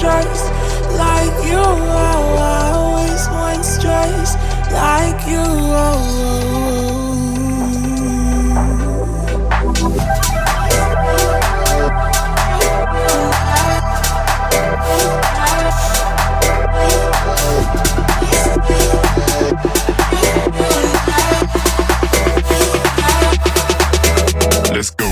stress like you. I always want stress like you. Let's go.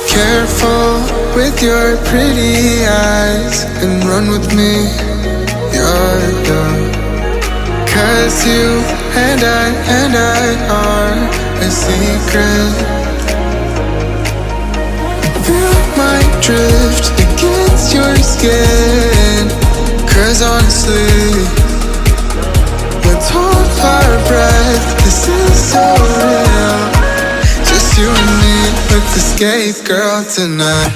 Careful with your pretty eyes and run with me, yeah. Cause you and I are a secret. Feel my drift against your skin. Cause honestly, let's hold our breath. This is so real. Just you and me with the skate girl tonight.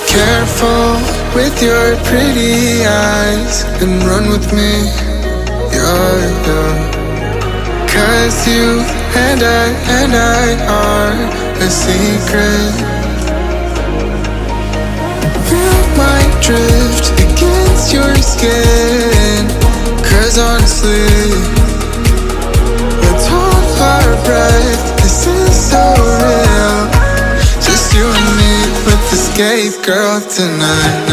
Careful with your pretty eyes and run with me, yeah. Cause you and I are a secret. Feel my drift against your skin. Cause honestly, let's hold our breath. This is so real. Just you and me with the skate girl tonight.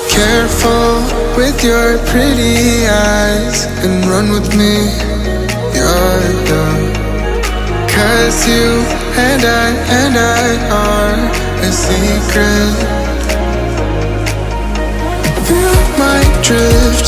Careful with your pretty eyes and run with me, yeah. Cause you and I are a secret. Feel my drift